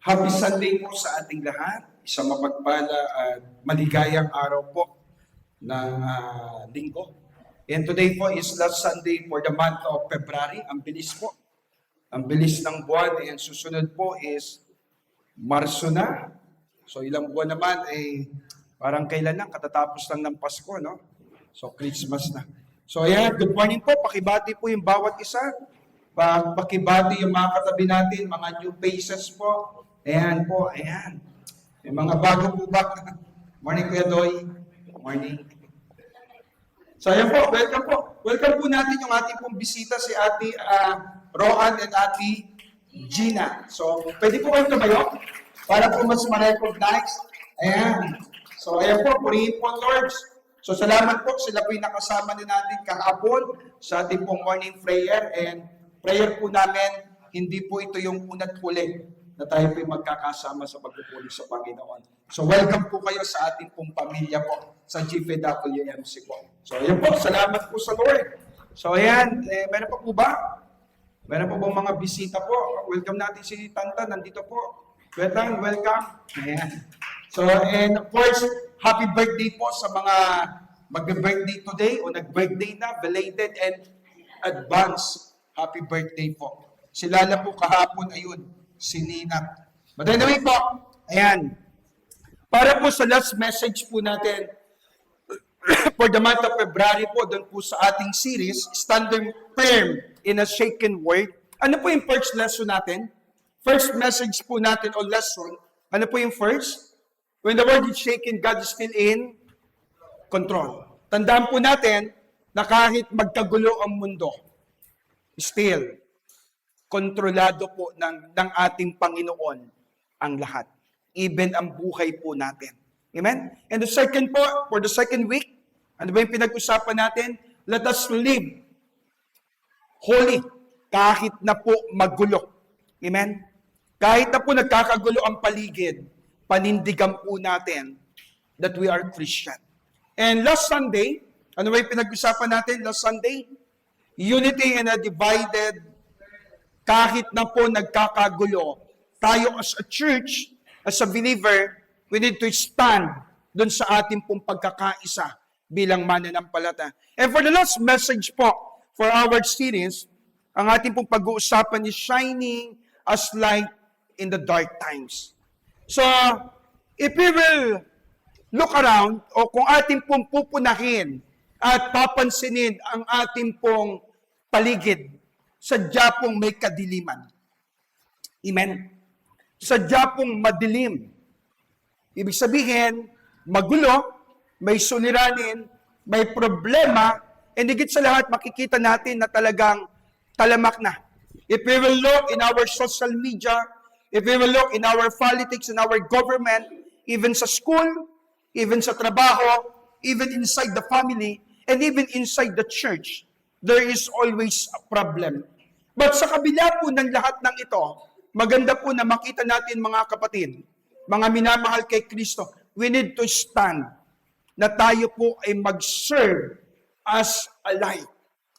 Happy Sunday po sa ating lahat. Isang mapagpala at maligayang araw po ng linggo. And today po is last Sunday for the month of February. Ang bilis po. Ang bilis ng buwan. And susunod po is Marso na. So ilang buwan naman ay parang kailan lang, katatapos lang ng Pasko, no? So Christmas na. So ayan, good morning po. Pakibati po yung bawat isa. Pakibati yung mga katabi natin, mga new faces po. Ayan po, ayan. May mga bago po ba? Morning, Kuya Doy. Morning. So ayan po, welcome po. Welcome po natin yung ating pong bisita, si Ate Rohan and Ate Gina. So, pwede po kayo tumayo para po mas ma-recognize. Ayan. So, ayan po, purihin po, Lord. So, salamat po. Sila po yung nakasama din natin kahapon sa ating pong morning prayer. And prayer po namin, hindi po ito yung una't huli na tayo po yung magkakasama sa pagpupuli sa Panginoon. So, welcome po kayo sa ating pong pamilya po sa GFWMC po. So, ayan po. Salamat po sa Lord. So, ayan. Meron pa po ba? Meron po bang mga bisita po? Welcome natin si Tantan. Nandito po. Kuya, welcome. Ayan. So, and of course, happy birthday po sa mga mag-birthday today o nag-birthday na, belated and advance happy birthday po. Sila na po kahapon, ayun, si Nina. But anyway po, ayan. Para po sa last message po natin, for the month of February po, doon po sa ating series, Standing Firm in a Shaken World. Ano po yung first lesson natin? First message po natin o lesson, ano po yung first? When the world is shaken, God is still in control. Tandaan po natin na kahit magkagulo ang mundo, still, kontrolado po ng ating Panginoon ang lahat. Even ang buhay po natin. Amen? And the second po, for the second week, ano ba yung pinag-usapan natin? Let us live holy kahit na po magulo. Amen? Kahit na po nagkakagulo ang paligid, panindigan po natin that we are Christian. And last Sunday, ano ba yung pinag-usapan natin last Sunday? Unity in a divided, kahit na po nagkakagulo, tayo as a church, as a believer, we need to stand dun sa ating pong pagkakaisa bilang mananampalataya. And for the last message po, for our series, ang ating pong pag-uusapan is shining as light in the dark times. So, if we will look around, o kung ating pong pupunahin at papansinin ang ating pong paligid, sadya pong may kadiliman. Amen? Sadya pong madilim. Ibig sabihin, magulo, may suliranin, may problema, and higit sa lahat, makikita natin na talagang talamak na. If we will look in our social media, if we will look in our politics, in our government, even sa school, even sa trabaho, even inside the family, and even inside the church, there is always a problem. But sa kabila po ng lahat ng ito, maganda po na makita natin mga kapatid, mga minamahal kay Kristo, we need to stand na tayo po ay mag-serve as a light.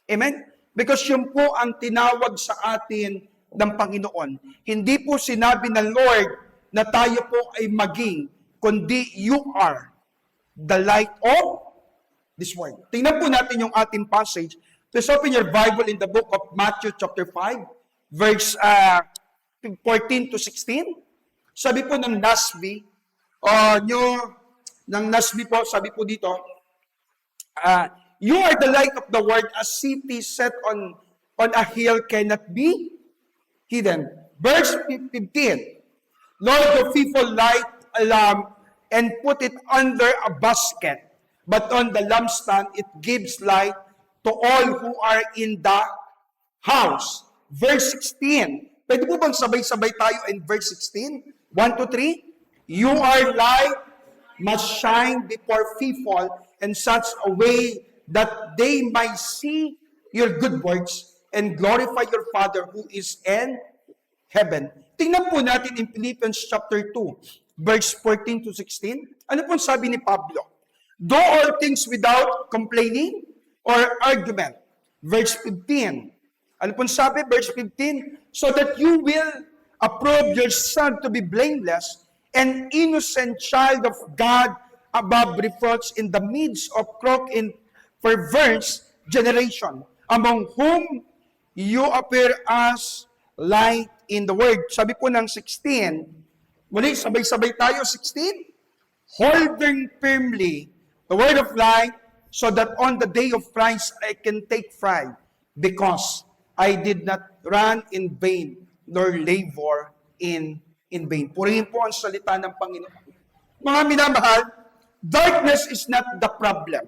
Amen? Because yun po ang tinawag sa atin ng Panginoon. Hindi po sinabi ng Lord na tayo po ay maging, kundi you are the light of this world. Tingnan po natin yung ating passage. Please open your Bible in the book of Matthew chapter 5, verse 14 to 16. Sabi po ng NASB, ng NASB po, sabi po dito, you are the light of the world, a city set on a hill cannot be hidden. Verse 15, Lord, the people light a lamp and put it under a basket, but on the lampstand it gives light to all who are in the house. Verse 16, pwede po bang sabay-sabay tayo in verse 16? 1, 2, 3. You are light, must shine before people in such a way that they might see your good works and glorify your Father who is in heaven. Tingnan po natin in Philippians chapter 2, verse 14 to 16. Ano po sabi ni Pablo? Do all things without complaining or argument. Verse 15. Ano po sabi? Verse 15. So that you will approve your son to be blameless, an innocent child of God above reproach in the midst of crooked and perverse generation, among whom you appear as light in the word. Sabi po ng 16, muli sabay-sabay tayo, 16, holding firmly the word of life, so that on the day of Christ I can take pride, because I did not run in vain, nor labor in vain. Purihin po ang salita ng Panginoon. Mga minamahal, darkness is not the problem.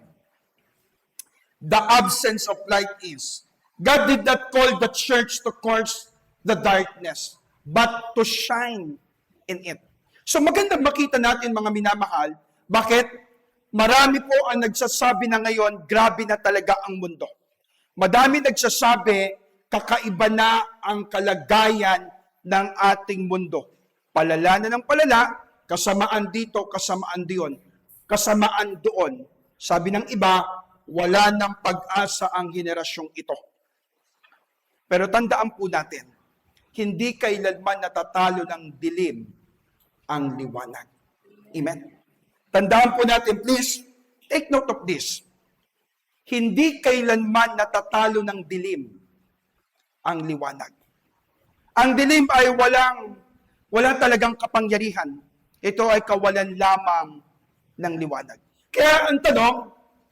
The absence of light is. God did not call the church to curse the darkness, but to shine in it. So magandang makita natin, mga minamahal, bakit? Marami po ang nagsasabi na ngayon, grabe na talaga ang mundo. Madami nagsasabi, kakaiba na ang kalagayan ng ating mundo. Palala na ng palala, kasamaan dito, kasamaan diyon, kasamaan doon. Sabi ng iba, wala ng pag-asa ang henerasyong ito. Pero tandaan po natin, hindi kailanman natatalo ng dilim ang liwanag. Amen? Tandaan po natin, please, take note of this. Hindi kailanman natatalo ng dilim ang liwanag. Ang dilim ay wala talagang kapangyarihan. Ito ay kawalan lamang ng liwanag. Kaya ang tanong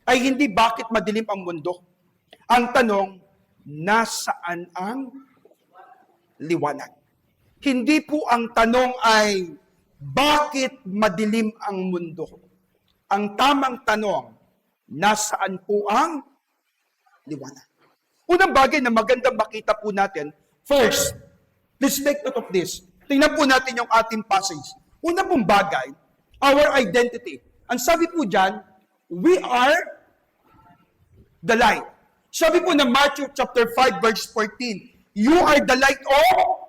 ay hindi bakit madilim ang mundo. Ang tanong, nasaan ang liwanag? Hindi po ang tanong ay bakit madilim ang mundo? Ang tamang tanong, nasaan po ang liwanag? Unang bagay na magandang makita po natin, first, please take note of this. Tingnan po natin yung ating passage. Una pong bagay, our identity. Ang sabi po dyan, we are the light. Sabi po na Matthew chapter 5 verse 14, you are the light of.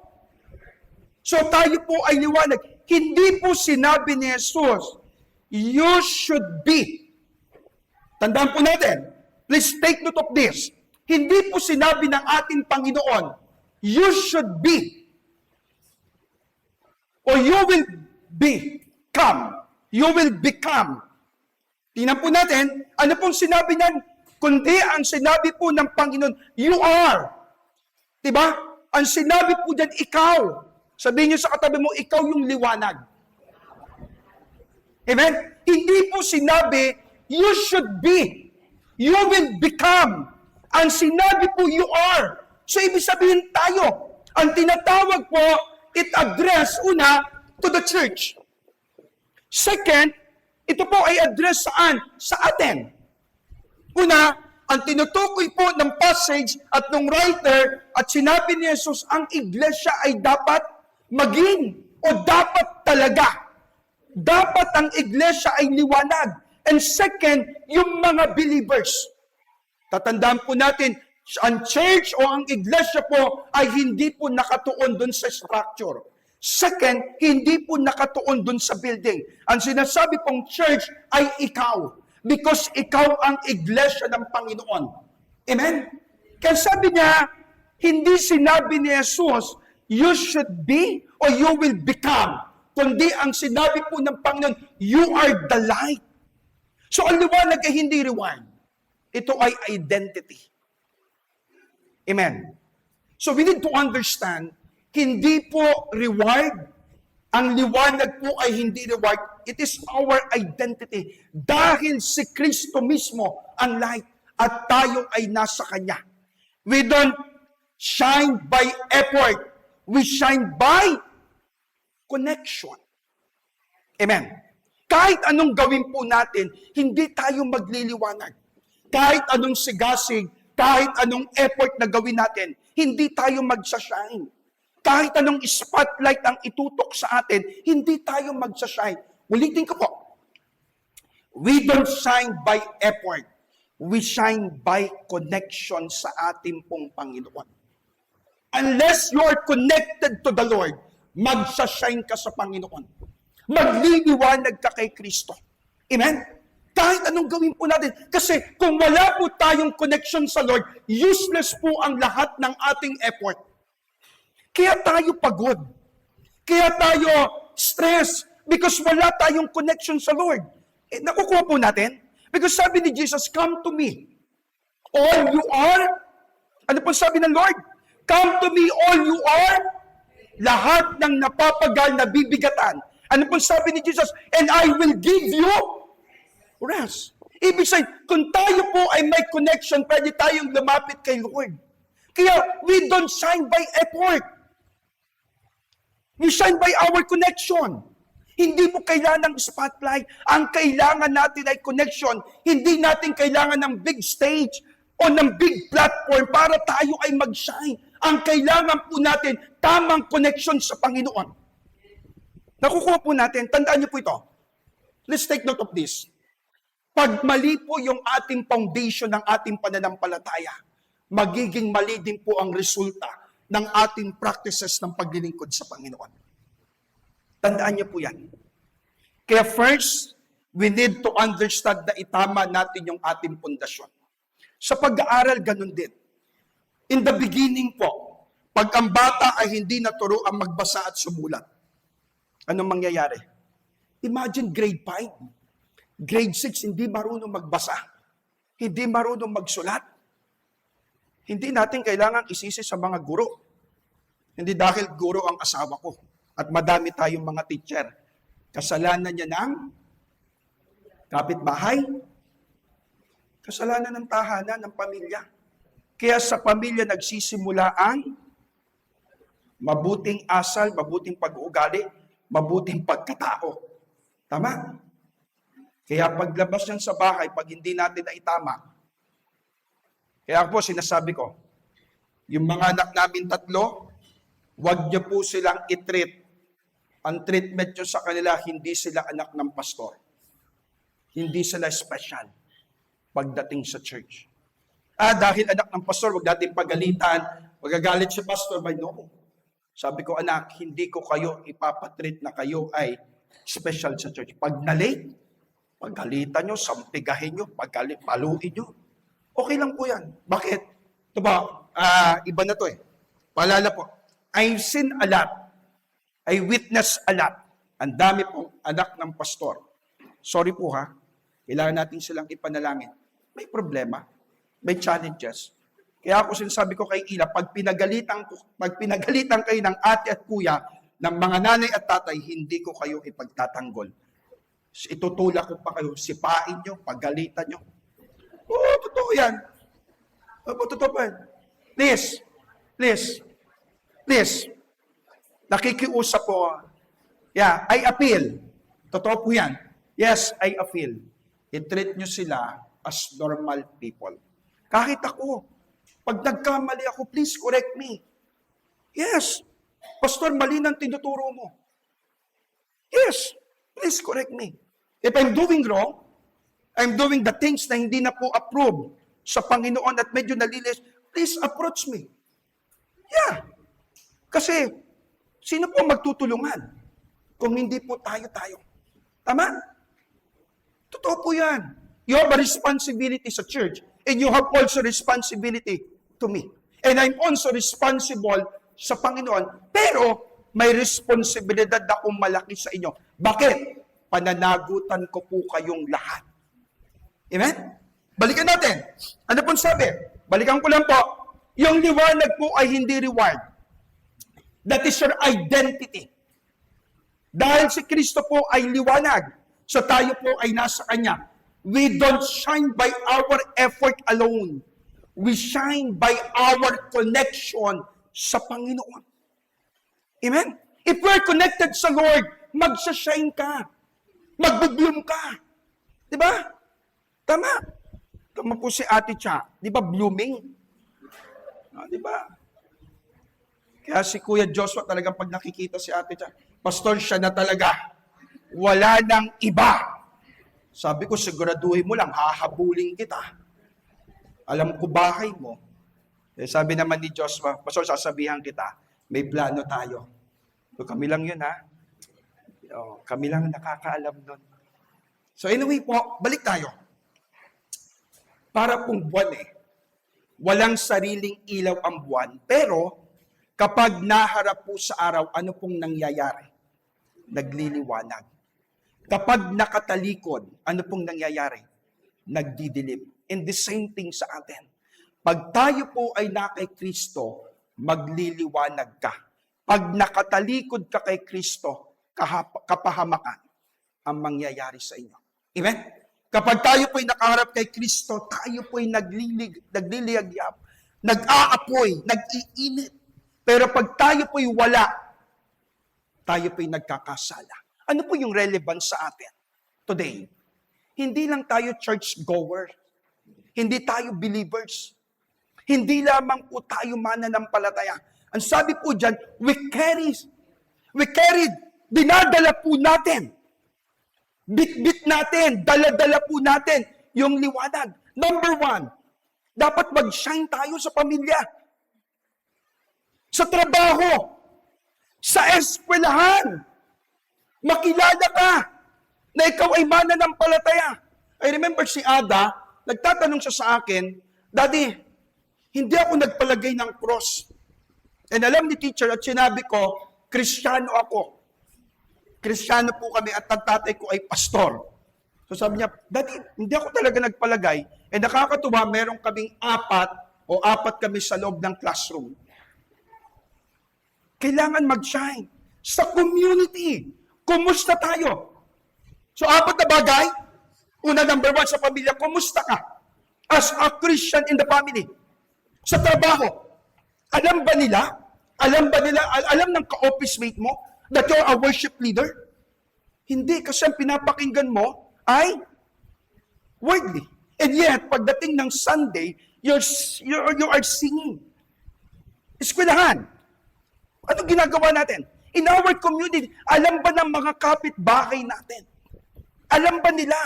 So tayo po ay liwanag. Hindi po sinabi ni Jesus, you should be. Tandaan po natin, please take note of this. Hindi po sinabi ng ating Panginoon, you should be. Or you will become. You will become. Tingnan po natin, ano pong sinabi niyan? Kundi ang sinabi po ng Panginoon, you are. Diba? Ang sinabi po diyan, ikaw. Sabihin niyo sa katabi mo, ikaw yung liwanag. Amen? Hindi po sinabi, you should be. You will become. Ang sinabi po, you are. So, ibig sabihin tayo. Ang tinatawag po, it address, una, to the church. Second, ito po ay address saan? Sa atin. Una, ang tinutukoy po ng passage at ng writer at sinabi ni Jesus, ang iglesia ay dapat maging o dapat talaga. Dapat ang iglesia ay liwanag. And second, yung mga believers. Tatandaan po natin, ang church o ang iglesia po ay hindi po nakatuon dun sa structure. Second, hindi po nakatuon dun sa building. Ang sinasabi pong church ay ikaw. Because ikaw ang iglesia ng Panginoon. Amen? Kaya sabi niya, hindi sinabi ni Jesus, you should be or you will become. Kundi ang sinabi po ng Panginoon, you are the light. So ang liwanag ay hindi reward. Ito ay identity. Amen. So we need to understand, hindi po reward. Ang liwanag po ay hindi reward. It is our identity. Dahil si Kristo mismo ang light at tayo ay nasa Kanya. We don't shine by effort. We shine by connection. Amen. Kahit anong gawin po natin, hindi tayo magliliwanag. Kahit anong sigasig, kahit anong effort na gawin natin, hindi tayo magsashine. Kahit anong spotlight ang itutok sa atin, hindi tayo magsashine. Ulitin ko po. We don't shine by effort. We shine by connection sa ating pong Panginoon. Unless you are connected to the Lord, magsashine ka sa Panginoon. Magliliwanag ka kay Kristo. Amen? Kahit anong gawin po natin. Kasi kung wala po tayong connection sa Lord, useless po ang lahat ng ating effort. Kaya tayo pagod. Kaya tayo stress because wala tayong connection sa Lord. Nakukuha po natin. Because sabi ni Jesus, come to me. All you are. Ano po sabi ng Lord? Come to me, all you are. Lahat ng napapagal na bibigatan. Ano po sabi ni Jesus? And I will give you rest. Ibig sabihin, kung tayo po ay may connection, pwede tayong lumapit kay Lord. Kaya, we don't shine by effort. We shine by our connection. Hindi mo kailangan ng spotlight. Ang kailangan natin ay connection. Hindi natin kailangan ng big stage o ng big platform para tayo ay mag-shine. Ang kailangan po natin, tamang connection sa Panginoon. Nakukuha po natin, tandaan niyo po ito. Let's take note of this. Pag mali po yung ating foundation ng ating pananampalataya, magiging mali din po ang resulta ng ating practices ng paglilingkod sa Panginoon. Tandaan niyo po yan. Kaya first, we need to understand na itama natin yung ating pundasyon. Sa pag-aaral, ganun din. In the beginning po, pag ang bata ay hindi naturo ang magbasa at sumulat, anong mangyayari? Imagine grade 5. Grade 6, hindi marunong magbasa. Hindi marunong magsulat. Hindi natin kailangan isisi sa mga guro. Hindi dahil guro ang asawa ko. At madami tayong mga teacher. Kasalanan niya ng kapitbahay. Kasalanan ng tahanan, ng pamilya. Kaya sa pamilya nagsisimula ang mabuting asal, mabuting pag-uugali, mabuting pagkatao. Tama? Kaya paglabas niyan sa bahay, pag hindi natin na itama, kaya po sinasabi ko, yung mga anak namin 3, huwag niyo po silang i-treat. Ang treatment nyo sa kanila, hindi sila anak ng pastor. Hindi sila special pagdating sa church. Dahil anak ng pastor, huwag natin pagalitan, magagalit si pastor, but no. Sabi ko, anak, hindi ko kayo ipapatreat na kayo ay special sa church. Pag na-late, pagalitan nyo, sampigahin nyo, paluin nyo. Okay lang po yan. Bakit? Ito ba, iba na to eh. Paalala po, I've seen a lot. I witnessed a lot. Ang dami pong anak ng pastor. Sorry po ha, kailangan natin silang ipanalangin. May problema, may challenges. Kaya ako sinasabi ko kay Ila, pag pinagalitan kayo ng ate at kuya, ng mga nanay at tatay, hindi ko kayo ipagtatanggol. Itutulak ko pa kayo, sipain nyo, paggalitan nyo. Oo, totoo yan. Totoo pa yan. Please. Nakikiusap po. Yeah, I appeal. Totoo po yan. Yes, I appeal. I-treat nyo sila as normal people. Kahit ako, pag nagkamali ako, please correct me. Yes. Pastor, mali nang tinuturo mo. Yes. Please correct me. If I'm doing wrong, I'm doing the things na hindi na po approved sa Panginoon at medyo nalilis, please approach me. Yeah. Kasi, sino po magtutulungan kung hindi po tayo-tayo? Tama? Totoo po yan. You have a responsibility sa church and you have also responsibility to me. And I'm also responsible sa Panginoon. Pero, may responsibilidad akong malaki sa inyo. Bakit? Pananagutan ko po kayong lahat. Amen? Balikan natin. Ano pong sabi? Balikan ko lang po. Yung liwanag po ay hindi reward. That is your identity. Dahil si Kristo po ay liwanag. So tayo po ay nasa Kanya. We don't shine by our effort alone. We shine by our connection sa Panginoon. Amen? If we're connected sa Lord, magsashine ka. Magbo-bloom ka. Diba? Tama. Tama po si Ate Cha. Diba blooming? Diba? Kaya si Kuya Joshua talagang pag nakikita si Ate Cha, Pastor, siya na talaga. Wala nang iba. Sabi ko, siguraduhin mo lang, hahabulin kita. Alam ko bahay mo. Sabi naman ni Joshua, Pastor, sasabihan kita, may plano tayo. So, kami lang yun, ha? Kami lang nakakaalam nun. So anyway po, balik tayo. Para pong buwan walang sariling ilaw ang buwan, pero Kapag naharap po sa araw, ano pong nangyayari? Nagliliwanag. Kapag nakatalikod, ano pong nangyayari? Nagdidilim. And the same thing sa atin. Pag tayo po ay na kay Kristo, magliliwanag ka. Pag nakatalikod ka kay Kristo, kapahamakan ang mangyayari sa inyo. Amen? Kapag tayo po ay nakaharap kay Kristo, tayo po ay nagliliyagyap, nag-aapoy, nag-iinit. Pero pag tayo po'y wala, tayo po'y nagkakasala. Ano po yung relevance sa atin today? Hindi lang tayo church-goer. Hindi tayo believers. Hindi lamang po tayo mananampalataya. Ang sabi po dyan, we carried, dinadala po natin. Bit-bit natin, dala-dala po natin yung liwanag. Number 1, dapat mag-shine tayo sa pamilya. Sa trabaho, sa eskwelahan, makilala ka na ikaw ay mananampalataya. I remember si Ada, nagtatanong siya sa akin, Daddy, hindi ako nagpalagay ng cross. And alam ni teacher at sinabi ko, Kristiyano ako. Kristiyano po kami at tatay ko ay pastor. So sabi niya, Daddy, hindi ako talaga nagpalagay. And nakakatuwa, meron kaming 4 kami sa loob ng classroom. Kailangan mag-shine sa community. Kumusta tayo? So, 4 na bagay. Una, number 1, sa pamilya, kumusta ka? As a Christian in the family. Sa trabaho, alam ba nila, alam ng ka-office mate mo that you're a worship leader? Hindi, kasi ang pinapakinggan mo ay worldly. And yet, pagdating ng Sunday, you are singing. Eskwelahan. Ano ginagawa natin? In our community, alam ba ng mga kapitbahay natin? Alam ba nila?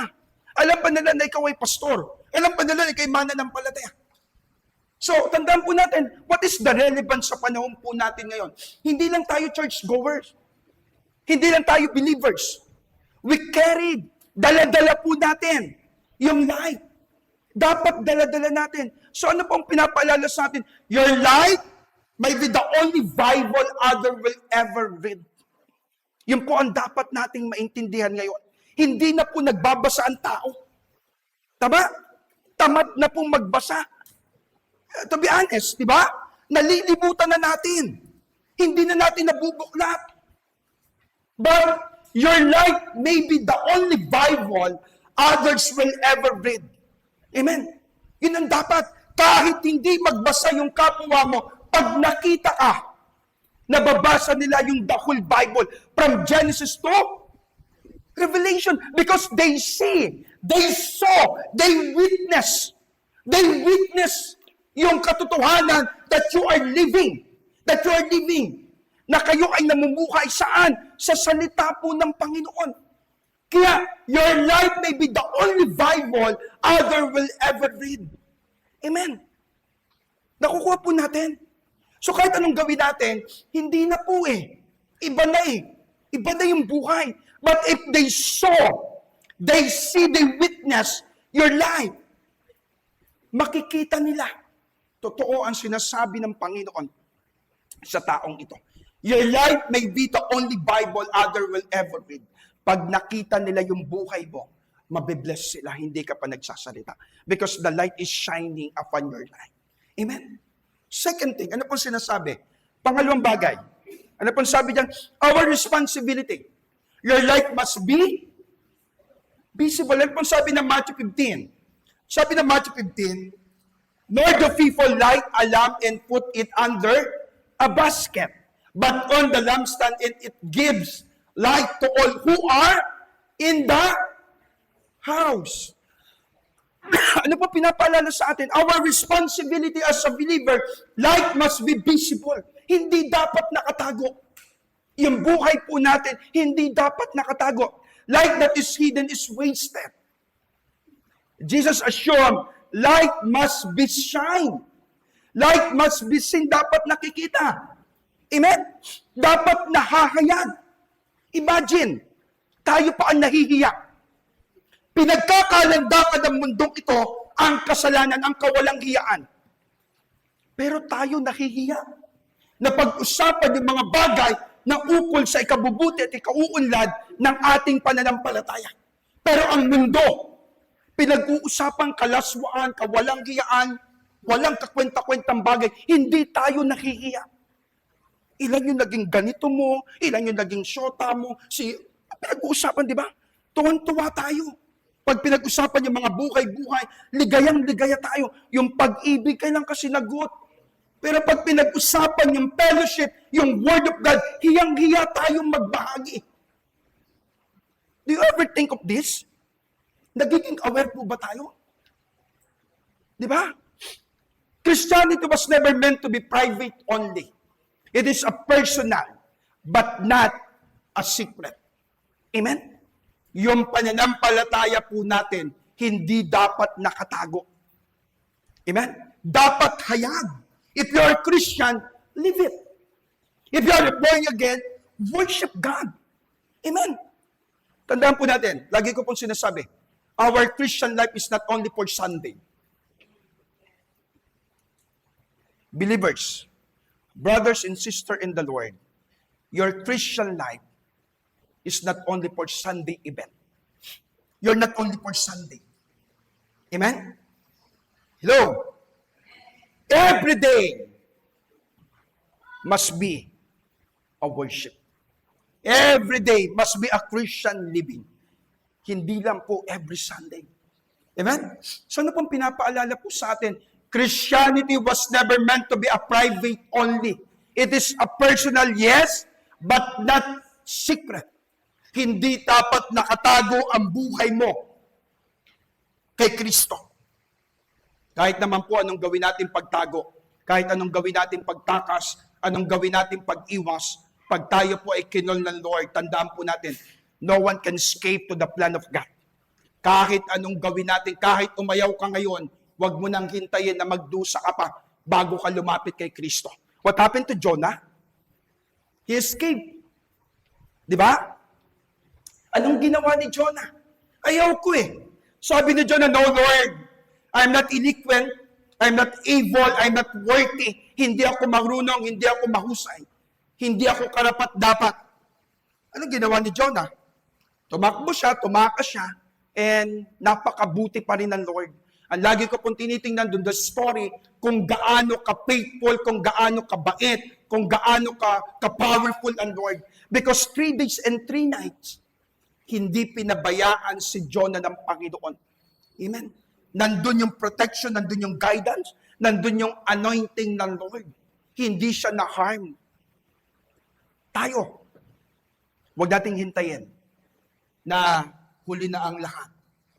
Alam ba nila na ikaw ay pastor? Alam ba nila na ikaw ay mananampalataya? So, tandaan po natin, what is the relevance sa panahon po natin ngayon? Hindi lang tayo church-goers. Hindi lang tayo believers. We carried, dala-dala po natin yung light. Dapat dala-dala natin. So, ano pong pinapaalala sa atin? Your light may be the only Bible other will ever read. Yun po ang dapat nating maintindihan ngayon. Hindi na po nagbabasa ang tao. Tama? Tamad na pong magbasa. To be honest, di ba? Nalilimutan na natin. Hindi na natin nabubuklat. But your life may be the only Bible others will ever read. Amen? Yun ang dapat. Kahit hindi magbasa yung kapwa mo, pag nakita ka, nababasa nila yung the whole Bible from Genesis to Revelation because they see, they saw, they witness yung katotohanan that you are living, na kayo ay namumuhay saan? Sa salita po ng Panginoon. Kaya, your life may be the only Bible other will ever read. Amen. Nakukuha po natin. So kahit anong gawin natin, hindi na po Iba na Iba na yung buhay. But if they see, they witness your life, makikita nila. Totoo ang sinasabi ng Panginoon sa taong ito. Your life may be the only Bible other will ever read. Pag nakita nila yung buhay mo, mabibless sila, hindi ka pa nagsasalita. Because the light is shining upon your life. Amen? Second thing, ano pong sinasabi? Pangalawang bagay. Ano pong sabi diyan? Our responsibility. Your life must be visible. Ano pong sabi ng Matthew 15? Sabi ng Matthew 15, nor do people light a lamp and put it under a basket, but on the lampstand, and it gives light to all who are in the house. Ano po pinapaalala sa atin? Our responsibility as a believer, light must be visible. Hindi dapat nakatago. Yung buhay po natin, hindi dapat nakatago. Light that is hidden is wasted. Jesus assured, light must be shine. Light must be seen. Dapat nakikita. Amen? Dapat nahahayag. Imagine, tayo pa ang nahihiya. Pinagkakalandakan ng mundong ito ang kasalanan, ang kawalang hiyaan. Pero tayo nahihiya. na pag-usapan yung mga bagay na ukol sa ikabubuti at ikauunlad ng ating pananampalataya. Pero ang mundo, pinag-uusapan kalaswaan, kawalang hiyaan, walang kakwenta-kwentang bagay, hindi tayo nahihiya. Ilan yung naging ganito mo, ilan yung naging syota mo, pinag-uusapan, di ba? Tuwan-tuwa tayo. Pag pinag-usapan yung mga buhay-buhay, ligayang-ligaya tayo. Yung pag-ibig, kailan ka sinagot? Pero pag pinag-usapan yung fellowship, yung Word of God, hiyang-hiya tayong magbahagi. Do you ever think of this? Nagiging aware po ba tayo? Di ba? Christianity was never meant to be private only. It is a personal, but not a secret. Amen? Yung pananampalataya po natin, hindi dapat nakatago. Amen? Dapat hayag. If you are a Christian, live it. If you are born again, worship God. Amen? Tandaan po natin, lagi ko pong sinasabi, our Christian life is not only for Sunday. Believers, brothers and sisters in the Lord, your Christian life is not only for Sunday event. You're not only for Sunday. Amen? Hello? Every day must be a worship. Every day must be a Christian living. Hindi lang po every Sunday. Amen? So ano pong pinapaalala po sa atin? Christianity was never meant to be a private only. It is a personal, yes, but not secret. Hindi dapat nakatago ang buhay mo kay Kristo. Kahit naman po anong gawin natin pagtago, kahit anong gawin natin pagtakas, anong gawin natin pag-iwas, pag tayo po ay kinol ng Lord, tandaan po natin, no one can escape to the plan of God. Kahit anong gawin natin, kahit umayaw ka ngayon, huwag mo nang hintayin na magdusa ka pa bago ka lumapit kay Kristo. What happened to Jonah? He escaped. Di ba? Anong ginawa ni Jonah? Ayaw ko eh. Sabi ni Jonah, no Lord, I'm not eloquent, I'm not able, I'm not worthy. Hindi ako marunong, hindi ako mahusay. Hindi ako karapat-dapat. Anong ginawa ni Jonah? Tumakbo siya, tumakas siya, and napakabuti pa rin ng Lord. Ang lagi ko pong tinitingnan doon, the story, kung gaano ka-faithful, kung gaano ka-bait, kung gaano ka-powerful ang Lord. Because 3 days and 3 nights, hindi pinabayaan si Jonah ng Panginoon. Amen? Nandun yung protection, nandun yung guidance, nandun yung anointing ng Lord. Hindi siya na-harm. Tayo, huwag nating hintayin na huli na ang lahat.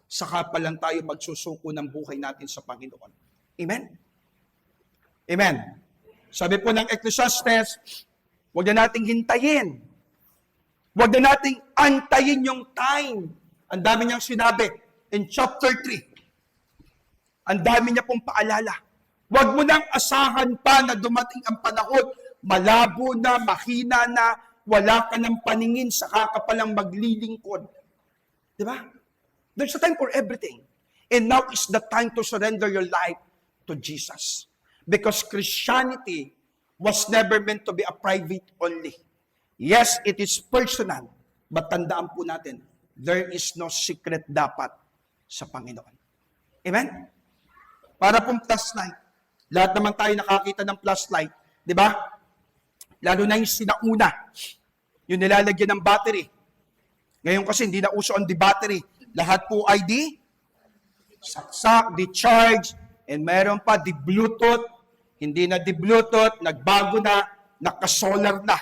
Saka pa lang tayo magsusuko ng buhay natin sa Panginoon. Amen? Amen. Sabi po ng Ecclesiastes, huwag na nating hintayin. Huwag na nating antayin yung time. Ang dami niyang sinabi in chapter 3. Ang dami niya pong paalala. Huwag mo nang asahan pa na dumating ang panahon, malabo na, mahina na, wala ka ng paningin, saka ka palang maglilingkod. Di ba? There's a time for everything. And now is the time to surrender your life to Jesus. Because Christianity was never meant to be a private only. Yes, it is personal. But tandaan po natin, there is no secret dapat sa Panginoon. Amen? Para pong flashlight. Lahat naman tayo nakakita ng flashlight. Di ba? Lalo na yung sinauna. Yung nilalagyan ng battery. Ngayon kasi hindi na uso ang di-battery. Lahat po ay saksak, di-charge, and meron pa di-Bluetooth. Hindi na di-Bluetooth, nagbago na, naka-solar na.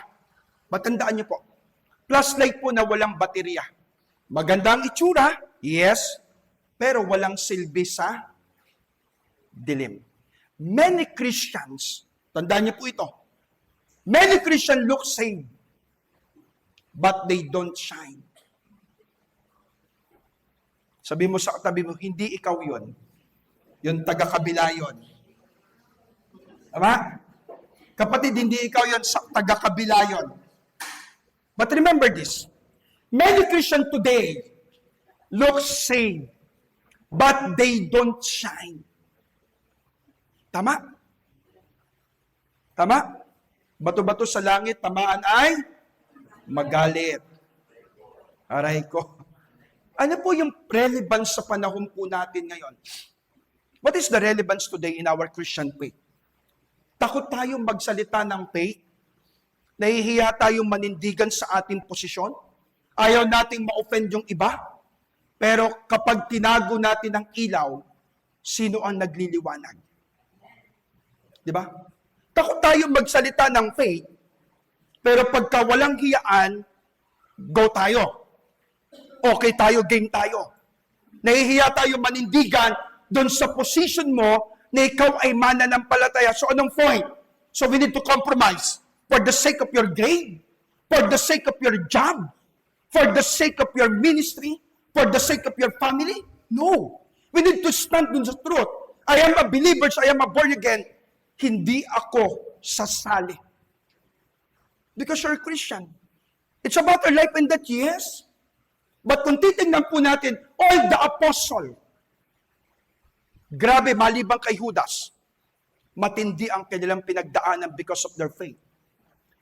Matandaan niyo po. Flashlight po na walang baterya. Maganda ang itsura, yes, pero walang silbi sa dilim. Many Christians, tandaan niyo po ito, many Christians look saved, but they don't shine. Sabi mo sa katabi mo, hindi ikaw yon. Yung taga-kabila yon. Tama? Kapatid, hindi ikaw yon, sa taga-kabila yon. But remember this, many Christians today look saved, but they don't shine. Tama? Tama? Bato-bato sa langit, tamaan ay magalit. Aray ko. Ano po yung relevance sa panahon po natin ngayon? What is the relevance today in our Christian faith? Takot tayong magsalita ng faith? Nahihiya tayong manindigan sa ating posisyon? Ayaw nating ma-offend yung iba? Pero kapag tinago natin ang ilaw, sino ang nagliliwanag? Di ba? Takot tayong magsalita ng faith, pero pagka walang hiyaan, go tayo. Okay tayo, game tayo. Nahihiya tayo manindigan doon sa position mo na ikaw ay mananampalataya. So anong point? So we need to compromise for the sake of your grade, for the sake of your job, for the sake of your ministry, for the sake of your family? No. We need to stand on the truth. I am a believer, I am a born again. Hindi ako sasali. Because you're a Christian. It's about our life and death, yes. But kung titignan po natin, all the apostle, grabe, maliban kay Judas, matindi ang kanilang pinagdaanan because of their faith.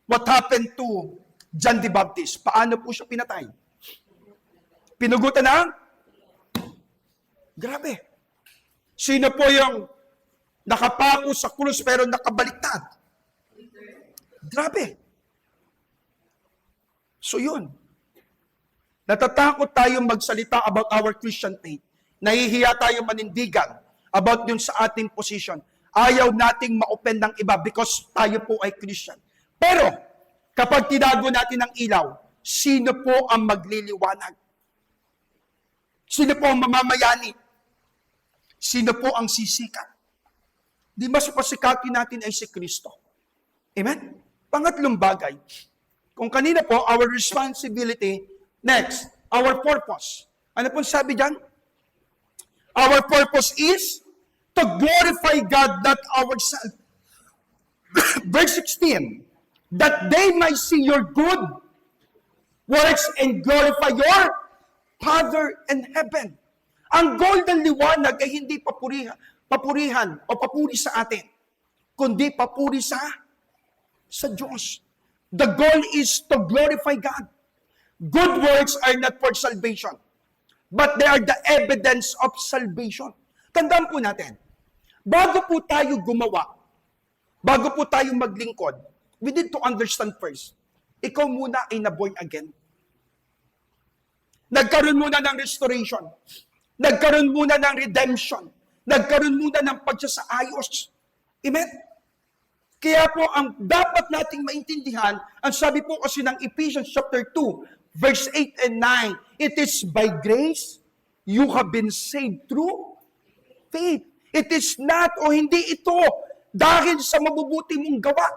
What happened to John the Baptist? Paano po siya pinatay? Pinugutan na? Grabe. Sino po yung nakapako sa krus pero nakabaliktad? Grabe. So yun. Natatakot tayong magsalita about our Christian faith. Nahihiya tayong manindigan about yun sa ating position. Ayaw nating ma-offend ng iba because tayo po ay Christian. Pero, kapag tinago natin ang ilaw, sino po ang magliliwanag? Sino po ang mamamayani? Sino po ang sisikat? Di ba sa pasikatin natin ay si Kristo? Amen? Pangatlong bagay, kung kanina po, our responsibility, next, our purpose. Ano pong sabi dyan? Our purpose is to glorify God, not ourselves. Verse 16, that they might see your good works and glorify your Father in heaven. Ang golden liwanag ay hindi papurihan o papuri sa atin, kundi papuri sa Diyos. The goal is to glorify God. Good works are not for salvation, but they are the evidence of salvation. Tandaan po natin, bago po tayo gumawa, bago po tayo maglingkod, we need to understand first, ikaw muna ay na-born again. Nagkaroon muna ng restoration. Nagkaroon muna ng redemption. Nagkaroon muna ng pagsasaayos. Amen? Kaya po, ang dapat nating maintindihan, ang sabi po kasi ng Ephesians chapter 2, verse 8 and 9, it is by grace you have been saved through faith. It is not o hindi ito dahil sa mabubuti mong gawa.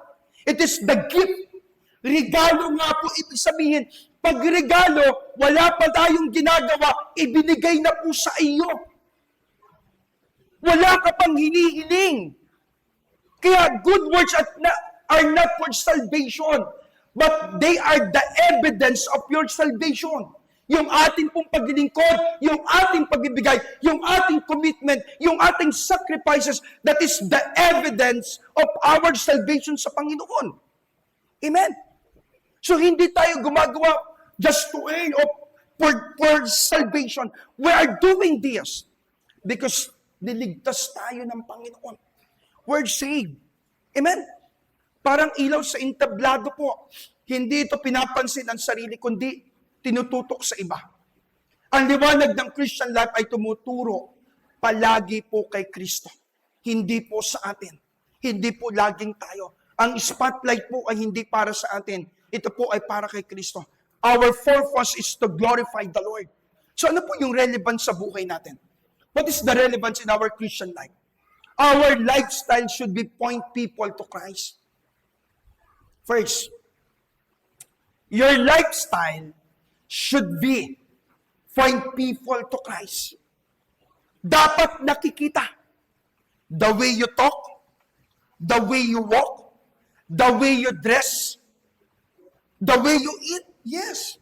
It is the gift. Regalo nga po ibig sabihin. Pag regalo, wala pa tayong ginagawa, ibinigay na po sa iyo. Wala ka pang hinihiling. Kaya good works are not for salvation, but they are the evidence of your salvation. Yung ating pong paglilingkod, yung ating pagbibigay, yung ating commitment, yung ating sacrifices, that is the evidence of our salvation sa Panginoon. Amen? So hindi tayo gumagawa just to earn or for salvation. We are doing this because niligtas tayo ng Panginoon. We're saved. Amen? Parang ilaw sa entablado po. Hindi ito pinapansin ang sarili, kundi tinututok sa iba. Ang liwanag ng Christian life ay tumuturo palagi po kay Kristo. Hindi po sa atin. Hindi po laging tayo. Ang spotlight po ay hindi para sa atin. Ito po ay para kay Kristo. Our purpose is to glorify the Lord. So ano po yung relevance sa buhay natin? What is the relevance in our Christian life? Our lifestyle should be point people to Christ. First, your lifestyle should be point people to Christ. Dapat nakikita. The way you talk, the way you walk, the way you dress, the way you eat, yes.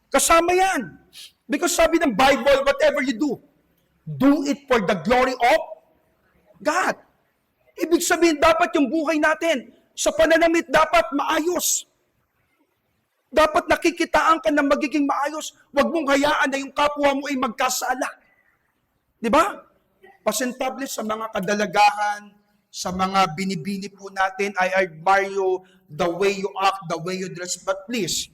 Kasama yan. Because sabi ng Bible, whatever you do it for the glory of God. Ibig sabihin, dapat yung buhay natin, Sa pananamit dapat maayos. Dapat nakikitaan ka na magiging maayos. Huwag mong hayaan na yung kapwa mo ay magkasala. Di ba? Pasintables sa mga kadalagahan, sa mga binibini po natin, I admire you, the way you act, the way you dress, but please,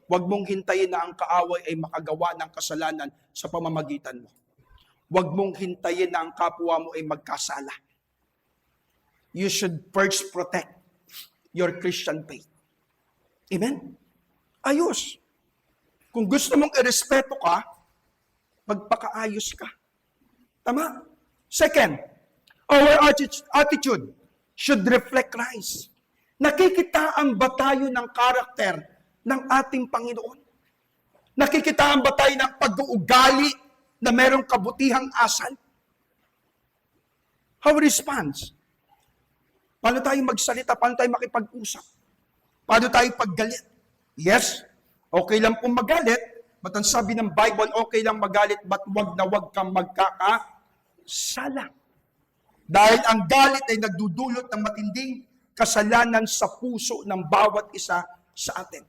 huwag mong hintayin na ang kaaway ay makagawa ng kasalanan sa pamamagitan mo. Huwag mong hintayin na ang kapwa mo ay magkasala. You should first protect your Christian faith. Amen? Ayos. Kung gusto mong irespeto ka, magpakaayos ka. Tama? Second, our attitude should reflect Christ. Nakikitaan ba tayo ng karakter ng ating Panginoon? Nakikitaan ba tayo ng pag-uugali na merong kabutihang asal? How response? Paano tayo magsalita? Paano tayo makipag-usap? Paano tayo paggalit? Yes, okay lang pong magalit, but ang sabi ng Bible, okay lang magalit, but wag na wag kang magkakasala. Dahil ang galit ay nagdudulot ng matinding kasalanan sa puso ng bawat isa sa atin.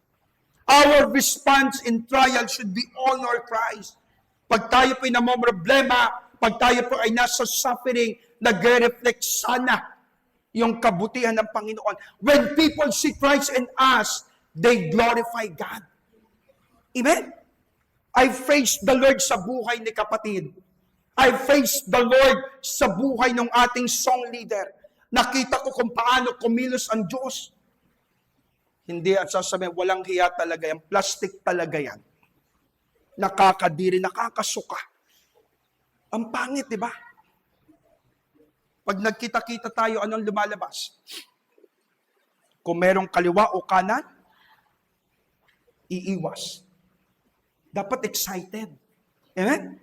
Our response in trial should be honor Christ. Pag tayo po ay namomroblema, pag tayo po ay nasa suffering, nagre-reflect sana yung kabutihan ng Panginoon. When people see Christ in us, they glorify God. Amen? I praise the Lord sa buhay ni kapatid. I praise the Lord sa buhay ng ating song leader. Nakita ko kung paano kumilos ang Diyos. Hindi at sasabihin, walang hiya talaga yan. Plastic talaga yan. Nakakadiri, nakakasuka. Ang pangit, di ba? Pag nagkita-kita tayo, anong lumalabas? Kung merong kaliwa o kanan, iiwas. Dapat excited. Amen?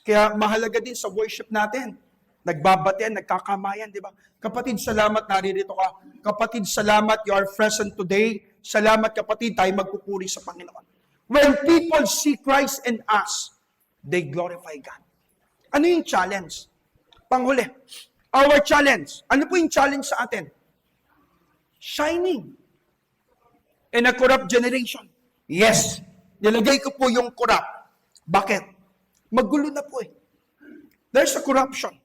Kaya mahalaga din sa worship natin. Nagbabatean, nagkakamayan, di ba? Kapatid, salamat naririto ka. Kapatid, salamat you are present today. Salamat kapatid, tayo magpupuri sa Panginoon. When people see Christ in us, they glorify God. Ano yung challenge? Panghuli, our challenge. Ano po yung challenge sa atin? Shining in a corrupt generation. Yes, nilagay ko po yung corrupt. Bakit? Magulo na po eh. There's a corruption.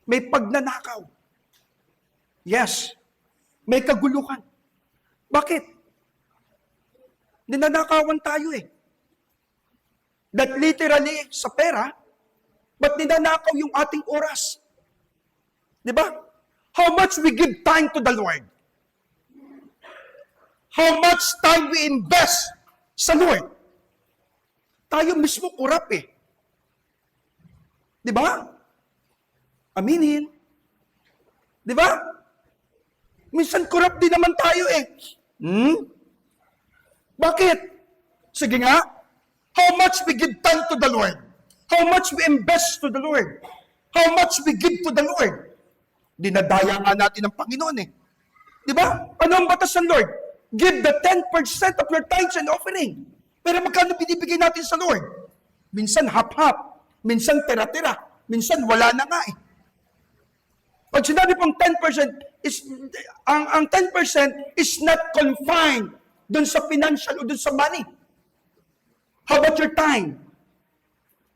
May pagnanakaw. Yes. May kaguluhan. Bakit? Ninanakawan tayo eh. That literally sa pera, but ninanakaw yung ating oras. Di ba? How much we give time to the Lord? How much time we invest sa Lord? Tayo mismo kurap eh. Di ba? Aminin. Di ba? Minsan kurap din naman tayo eh. Bakit? Sige nga. How much we give time to the Lord? How much we invest to the Lord? How much we give to the Lord? Dinadaya nga natin ang Panginoon eh. Di ba? Ano ang batas ng Lord? Give the 10% of your tithes and offering. Pero magkano binibigay natin sa Lord? Minsan hap-hap. Minsan tira-tira. Minsan wala na nga eh. Pag sinabi pong 10%, ang 10% is not confined dun sa financial o dun sa money. How about your time?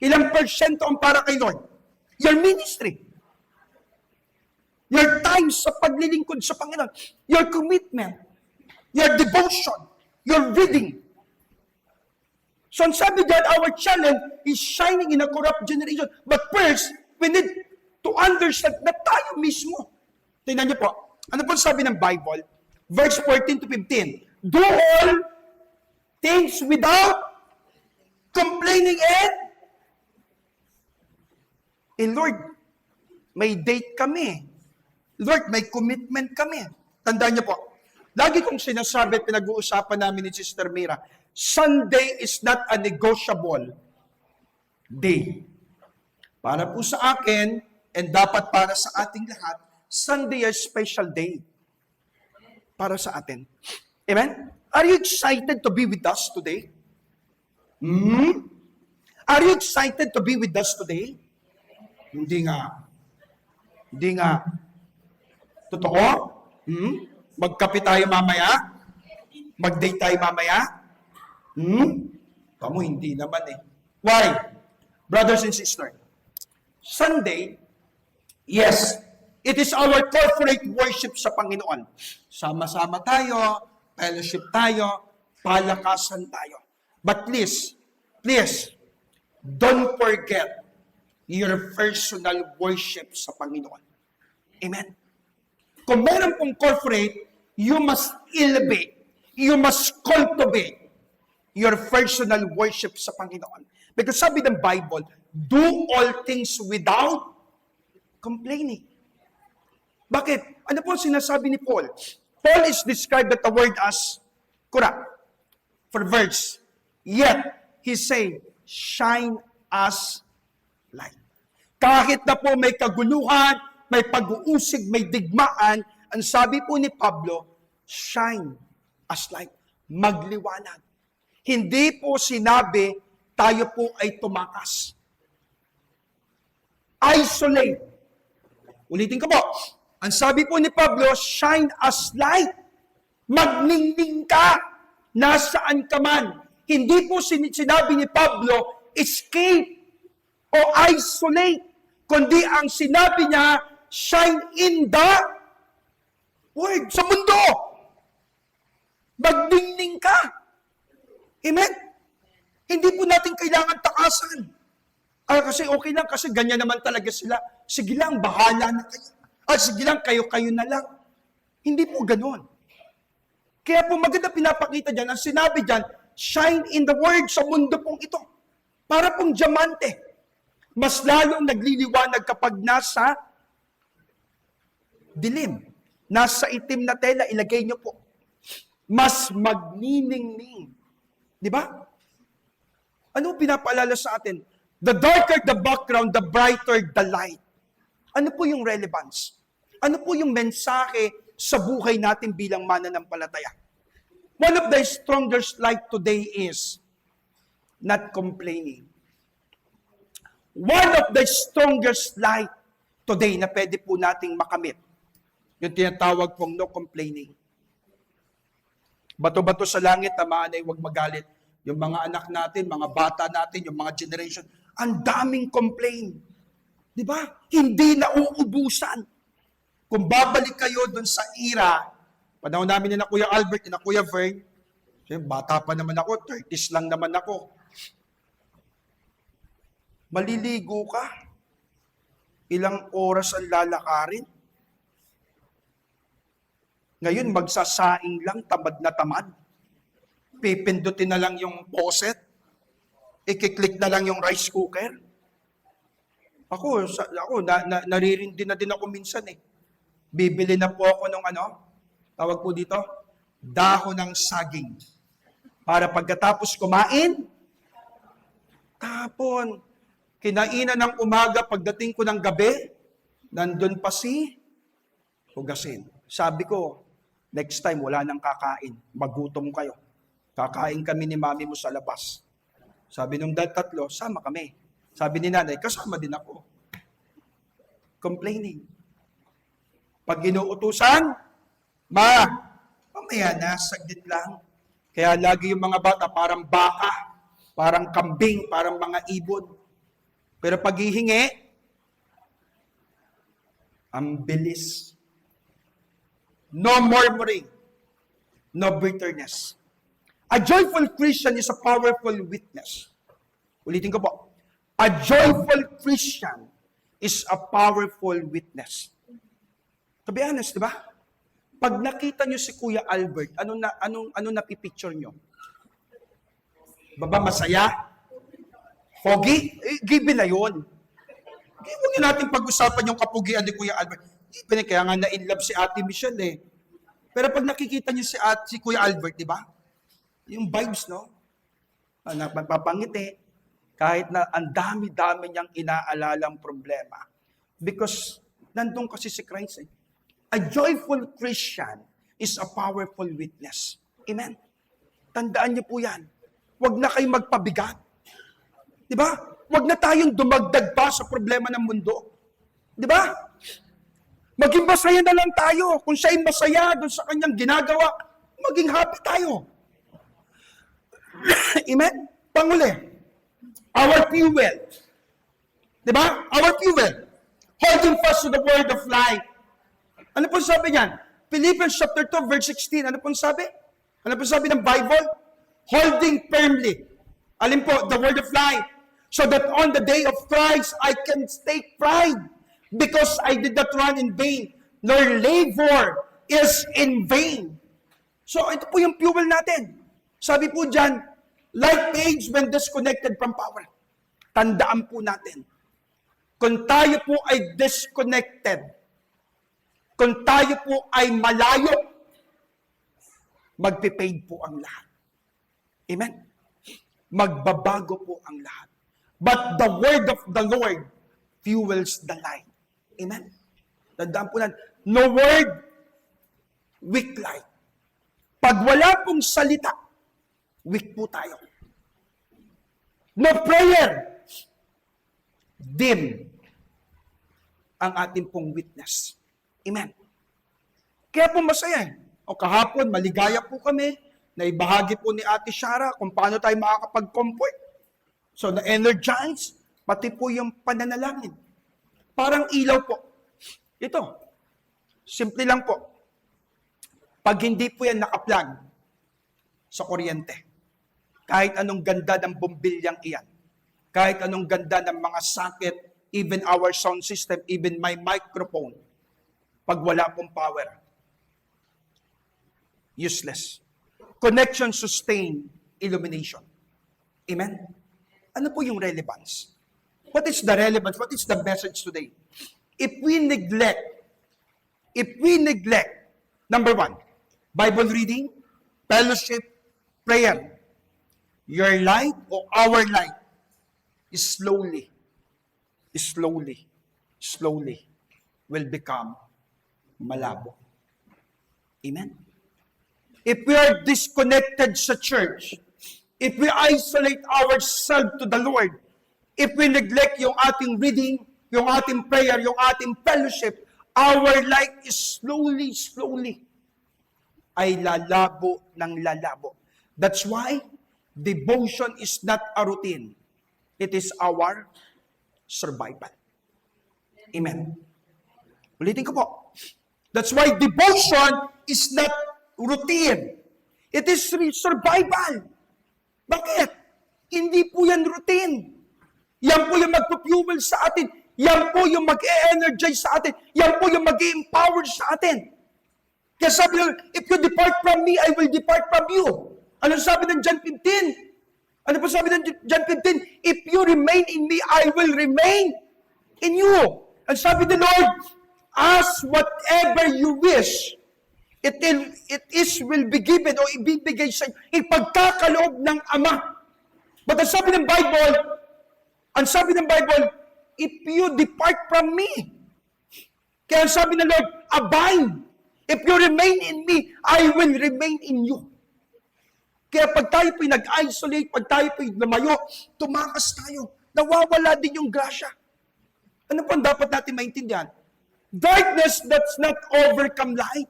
Ilang percento ang para kay Lord? Your ministry. Your time sa paglilingkod sa Panginoon. Your commitment. Your devotion. Your reading. So, ang sabi dyan, our challenge is shining in a corrupt generation. But first, we need to understand na tayo mismo. Tingnan niyo po. Ano po sabi ng Bible? Verse 14 to 15. Do all things without complaining and Lord, may date kami. Lord, may commitment kami. Tandaan niyo po. Lagi kong sinasabi at pinag-uusapan namin ni Sister Mira, Sunday is not a negotiable day. Para po sa akin, and dapat para sa ating lahat, Sunday is a special day. Para sa atin. Amen? Are you excited to be with us today? Are you excited to be with us today? Hindi nga. Hindi nga. Totoo? Magkape tayo mamaya? Mag-date tayo mamaya? Kamu hindi naman eh. Why? Brothers and sisters, Sunday, yes, it is our corporate worship sa Panginoon. Sama-sama tayo, fellowship tayo, palakasan tayo. But please, don't forget your personal worship sa Panginoon. Amen? Kung meron pong corporate, you must elevate, you must cultivate your personal worship sa Panginoon. Because sabi ng Bible, do all things without complaining. Bakit? Ano po ang sinasabi ni Paul? Paul is described at the word as kura. For verse. Yet, he say, shine as light. Kahit na po may kaguluhan, may pag-uusig, may digmaan, ang sabi po ni Pablo, shine as light. Magliwanag. Hindi po sinabi, tayo po ay tumakas. Isolate. Ulitin ko po. Ang sabi po ni Pablo, shine as light. Magningning ka. Nasaan ka man. Hindi po sinabi ni Pablo, escape o isolate. Kundi ang sinabi niya, shine in the word. Sa mundo. Magningning ka. Amen? Hindi po natin kailangan takasan. Kasi okay lang, kasi ganyan naman talaga sila. Sige lang, bahala na kayo. Sige lang, kayo-kayo na lang. Hindi po ganoon. Kaya po maganda pinapakita dyan, ang sinabi dyan, shine in the word sa mundo pong ito. Para pong diamante. Mas lalong nagliliwanag kapag nasa dilim. Nasa itim na tela, ilagay nyo po. Mas magniningning. Di ba? Ano pinapaalala sa atin? The darker the background, the brighter the light. Ano po yung relevance? Ano po yung mensahe sa buhay natin bilang mananampalataya? One of the strongest light today is not complaining. One of the strongest light today na pwede po nating makamit, yung tinatawag pong no complaining. Bato-bato sa langit, tamaan ay huwag magalit. Yung mga anak natin, mga bata natin, yung mga generation, ang daming complain. Di ba? Hindi na uubusan. Kung babalik kayo dun sa era, panahon namin ni na Kuya Albert, ni na Kuya Vern, bata pa naman ako, 30s lang naman ako. Maliligo ka? Ilang oras ang lalakarin? Ngayon, magsasaing lang, tamad na tamad. Pipindutin na lang yung faucet. Ikiklik na lang yung rice cooker. Ako naririndi na din ako minsan eh. Bibili na po ako ng tawag po dito, dahon ng saging. Para pagkatapos kumain, tapon. Kinainan ng umaga, pagdating ko ng gabi, nandun pa si hugasin. Sabi ko, next time wala nang kakain. Magutom kayo. Kakain kami ni mami mo sa labas. Sabi nung tatlo, sama kami. Sabi ni nanay, kasama din ako. Complaining. Pag inuutusan, mamaya na, saglit lang. Kaya lagi yung mga bata parang baka, parang kambing, parang mga ibon. Pero pag hihingi, ang bilis. No murmuring. No bitterness. A joyful Christian is a powerful witness. Ulitin ko po. A joyful Christian is a powerful witness. To be honest, di ba? Pag nakita nyo si Kuya Albert, ano napipicture nyo? Baba, masaya? Pogi? Given na yun. Huwag nyo natin pag-usapan yung kapugian ni Kuya Albert. Given, kaya nga na-inlove si Ate Michelle eh. Pero pag nakikita nyo si Kuya Albert, di ba? Yung vibes, no? Nagpapangiti. Kahit na ang dami-dami niyang inaalalang problema. Because nandun kasi si Christ eh. A joyful Christian is a powerful witness. Amen? Tandaan niyo po yan. Huwag na kayong magpabigat. Di ba? Huwag na tayong dumagdag pa sa problema ng mundo. Di ba? Maging masaya na lang tayo. Kung siya ay masaya doon sa kanyang ginagawa, maging happy tayo. Amen? Panguli, our fuel. Diba? Our fuel. Holding fast to the word of life. Ano po sabi niyan? Philippians chapter 2, verse 16. Ano po sabi? Ano po sabi ng Bible? Holding firmly. Alin po? The word of life. So that on the day of Christ, I can take pride because I did not run in vain, nor labor is in vain. So ito po yung fuel natin. Sabi po dyan, like page when disconnected from power. Tandaan po natin, kung tayo po ay disconnected, kung tayo po ay malayo, magpipaid po ang lahat. Amen? Magbabago po ang lahat. But the word of the Lord fuels the light. Amen? Tandaan po natin, no word, weak light. Pag wala pong salita, weak po tayo. No prayer, dim ang ating pong witness. Amen. Kaya po masaya. O kahapon, maligaya po kami. Naibahagi po ni Ate Shara kung paano tayo makakapag-comfort. So, na-energize, pati po yung pananalangin. Parang ilaw po. Ito, simple lang po. Pag hindi po yan nakaplug sa kuryente, kahit anong ganda ng bumbilyang iyan, kahit anong ganda ng mga socket, even our sound system, even my microphone, pag wala pong power, useless. Connection, sustain, illumination. Amen? Ano po yung relevance? What is the relevance? What is the message today? If we neglect, number one, Bible reading, fellowship, prayer, your light or our light is slowly will become malabo. Amen? If we are disconnected sa church, if we isolate ourselves to the Lord, if we neglect yung ating reading, yung ating prayer, yung ating fellowship, our light is slowly ay lalabo ng lalabo. That's why devotion is not a routine. It is our survival. Amen. Ulitin ko po. That's why devotion is not routine. It is survival. Bakit? Hindi po yan routine. Yan po yung magpo-fuel sa atin. Yan po yung mag-e-energize sa atin. Yan po yung mag-e-empower sa atin. Kaya sabi nyo, if you depart from me, I will depart from you. Ano sabi ng John 15? Ano po sabi ng John 15? If you remain in me, I will remain in you. Ang sabi ng Lord, ask whatever you wish. It will be given o ibibigay sa inyo. Ipagkakaloob ng Ama. But ang sabi ng Bible, if you depart from me. Kaya ang sabi ng Lord, abide. If you remain in me, I will remain in you. Kaya pag tayo po'y nag-isolate, pag tayo po'y lumayo, tumakas tayo. Nawawala din yung grasya. Ano po ang dapat natin maintindihan? Darkness does not overcome light.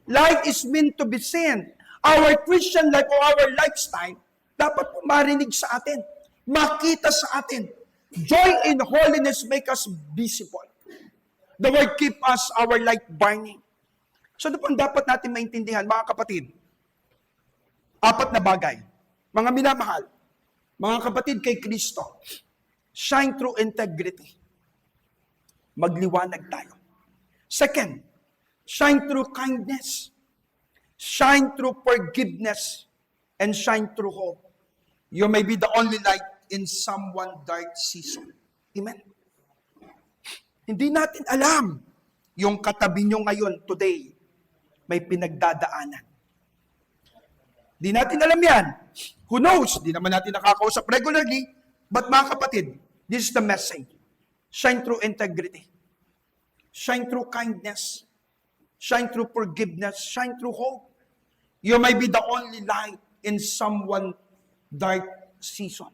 Light is meant to be seen. Our Christian life or our lifestyle, dapat po marinig sa atin. Makita sa atin. Joy in holiness make us visible. The word keep us, our light burning. So ano po ang dapat natin maintindihan, mga kapatid? 4 na bagay. Mga minamahal, mga kapatid kay Kristo, shine through integrity. Magliwanag tayo. Second, shine through kindness. Shine through forgiveness. And shine through hope. You may be the only light in someone's dark season. Amen? Hindi natin alam yung katabi nyo ngayon, today, may pinagdadaanan. Hindi natin alam yan. Who knows? Hindi naman natin nakakausap regularly. But mga kapatid, this is the message. Shine through integrity. Shine through kindness. Shine through forgiveness. Shine through hope. You may be the only light in someone's dark season.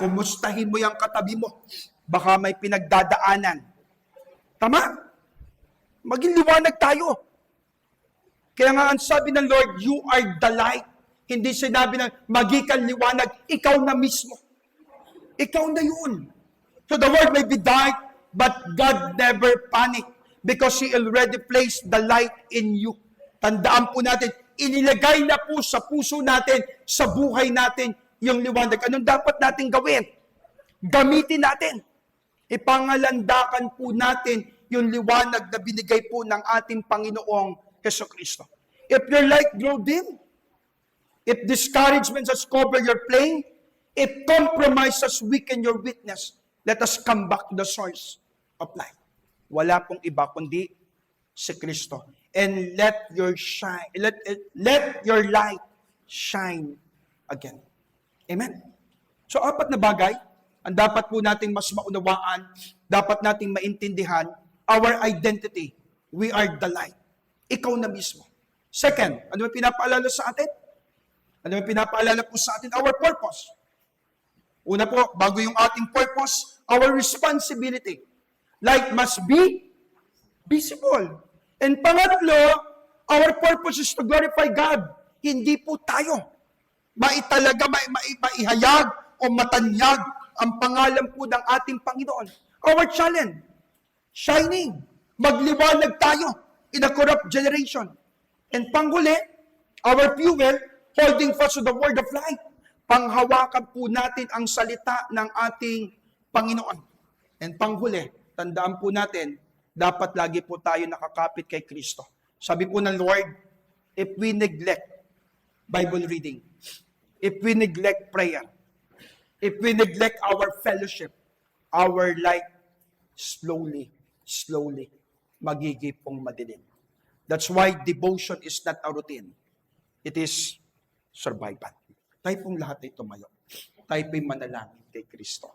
Kumustahin mo yung katabi mo. Baka may pinagdadaanan. Tama? Maging liwanag tayo. Kaya nga ang sabi ng Lord, you are the light. Hindi sinabi ng magikan liwanag, ikaw na mismo. Ikaw na yun. So the world may be dark, but God never panic because He already placed the light in you. Tandaan po natin, inilagay na po sa puso natin, sa buhay natin, yung liwanag. Anong dapat natin gawin? Gamitin natin. Ipangalandakan po natin yung liwanag na binigay po ng ating Panginoong Jesucristo. If your light grow dim, if discouragement has covered your flame, if compromise has weakened your witness, let us come back to the source of light. Wala pong iba kundi si Kristo. And let your light shine again. Amen. So, 4 na bagay ang dapat po nating mas maunawaan, dapat nating maintindihan, our identity. We are the light. Ikaw na mismo. Second, ano yung pinapaalala sa atin? Ano yung pinapaalala po sa atin? Our purpose. Una po, bago yung ating purpose, our responsibility. Light must be visible. And pangatlo, our purpose is to glorify God. Hindi po tayo maihayag o matanyag ang pangalan po ng ating Panginoon. Our challenge, shining, magliwanag tayo in a corrupt generation. And panghuli, our fuel, holding fast to the word of life. Panghawakan po natin ang salita ng ating Panginoon. And panghuli, tandaan po natin, dapat lagi po tayo nakakapit kay Kristo. Sabi po ng Lord, if we neglect Bible reading, if we neglect prayer, if we neglect our fellowship, our light slowly magigipong madilim. That's why devotion is not a routine. It is survival. Tayo pong lahat ay tumayo. Tayo po'y manalangin kay Kristo.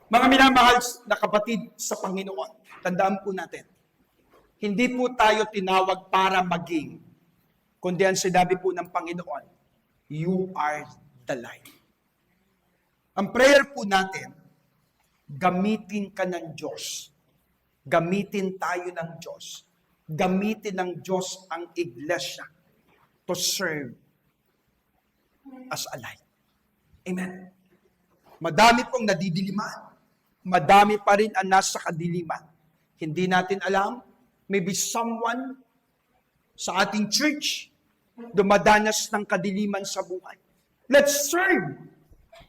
Mga minamahal na kapatid sa Panginoon, tandaan po natin, hindi po tayo tinawag para maging, kundi ang sinabi po ng Panginoon, you are the light. Ang prayer po natin, gamitin ka ng Diyos. Gamitin tayo ng Diyos. Gamitin ng Diyos ang iglesia to serve as a light. Amen. Madami pong nadidiliman. Madami pa rin ang nasa kadiliman. Hindi natin alam, maybe someone sa ating church dumadanas ng kadiliman sa buhay. Let's serve.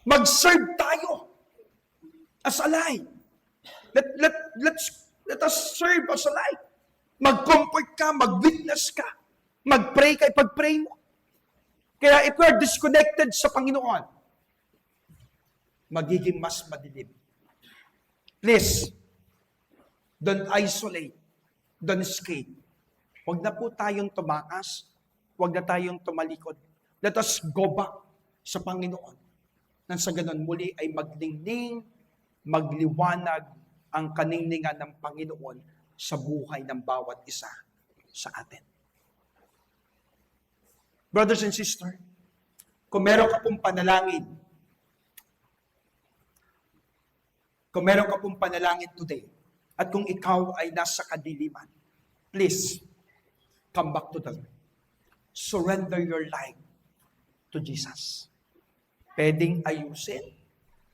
Mag-serve tayo as a light. Let us serve as a light. Mag-comfort ka, mag-witness ka, mag-pray ka, ipag-pray mo. Kaya if we are disconnected sa Panginoon, magiging mas madilim. Please, don't isolate, don't escape. Huwag na po tayong tumakas, huwag na tayong tumalikod. Let us go back sa Panginoon. Nang sa ganun muli ay maglingning, magliwanag ang kaningningan ng Panginoon sa buhay ng bawat isa sa atin. Brothers and sisters, kung meron ka pong panalangin, today, at kung ikaw ay nasa kadiliman, please, come back to the Lord. Surrender your life to Jesus. Pwedeng ayusin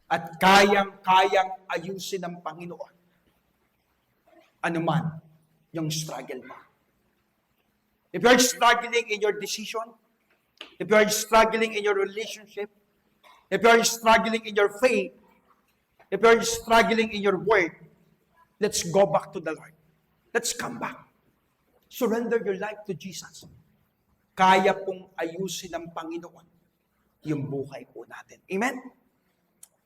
at kayang-kayang ayusin ng Panginoon. Ano man yung struggle mo. If you're struggling in your decision, if you're struggling in your relationship, if you're struggling in your faith, if you're struggling in your work, let's go back to the Lord. Let's come back. Surrender your life to Jesus. Kaya pong ayusin ng Panginoon yung buhay po natin. Amen?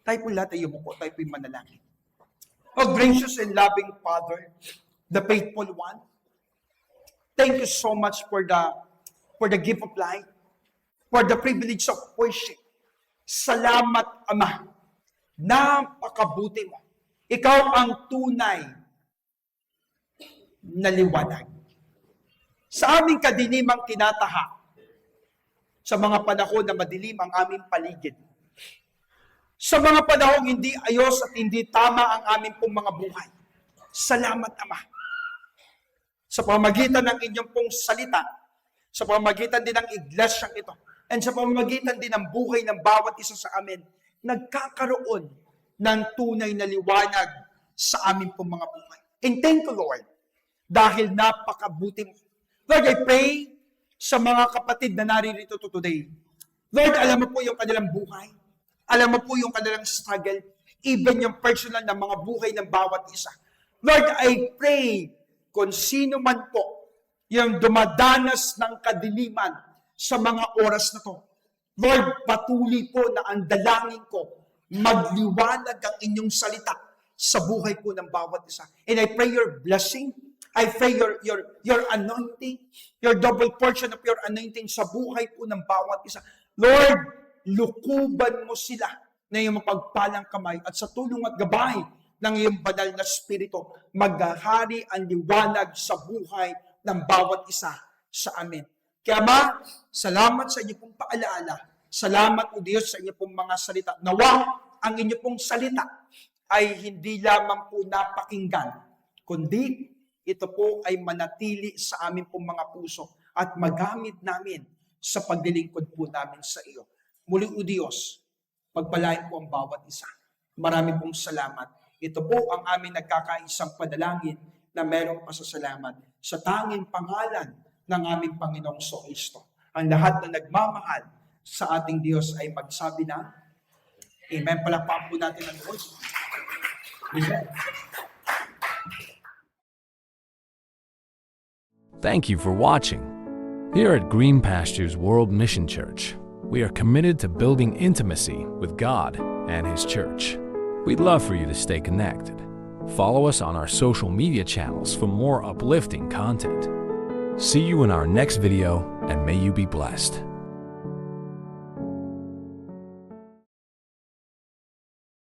Tayo po lahat ay yumuko, tayo po yung manalangin. Oh, gracious and loving Father, the faithful one, thank you so much for the gift of life, for the privilege of worship. Salamat, Ama. Napakabuti mo. Ikaw ang tunay na liwanag. Sa aming kadinimang tinataha, sa mga panahon na madilim ang aming paligid, sa mga panahong hindi ayos at hindi tama ang aming pong mga buhay. Salamat, Ama. sa pamamagitan ng inyong pong salita, sa pamamagitan din ng iglesyang ito, and sa pamamagitan din ng buhay ng bawat isa sa amin, nagkakaroon ng tunay na liwanag sa amin pong mga buhay. And thank you, Lord, dahil napakabuti mo. Lord, I pray sa mga kapatid na naririto today. Lord, alam mo po yung kanilang buhay. Alam mo po yung kanilang struggle. Even yung personal na mga buhay ng bawat isa. Lord, I pray kung sino man po yung dumadanas ng kadiliman sa mga oras na to. Lord, patuloy po na ang dalangin ko, magliwanag ang inyong salita sa buhay po ng bawat isa. And I pray your blessing. I pray your anointing, your double portion of your anointing sa buhay po ng bawat isa. Lord, lukuban mo sila na iyong mapagpalang kamay at sa tulong at gabay ng iyong banal na spirito, maghahari ang liwanag sa buhay ng bawat isa sa amin. Kaya Ma, salamat sa inyo pong paalaala. Salamat o Diyos sa inyo pong mga salita. Nawa ang inyo pong salita ay hindi lamang po napakinggan, kundi ito po ay manatili sa amin pong mga puso at magamit namin sa paglilingkod po namin sa iyo. Muli o Diyos, pagpalain po ang bawat isa. Marami pong salamat. Ito po ang aming nagkakaisang panalangin na merong pasasalamat sa tanging pangalan ng aming Panginoong Kristo. Ang lahat na nagmamahal sa ating Diyos ay magsabi na, Amen. Palakpakan po natin ang Lord. Amen. Thank you for watching. Here at Green Pastures World Mission Church, we are committed to building intimacy with God and His church. We'd love for you to stay connected. Follow us on our social media channels for more uplifting content. See you in our next video, and may you be blessed.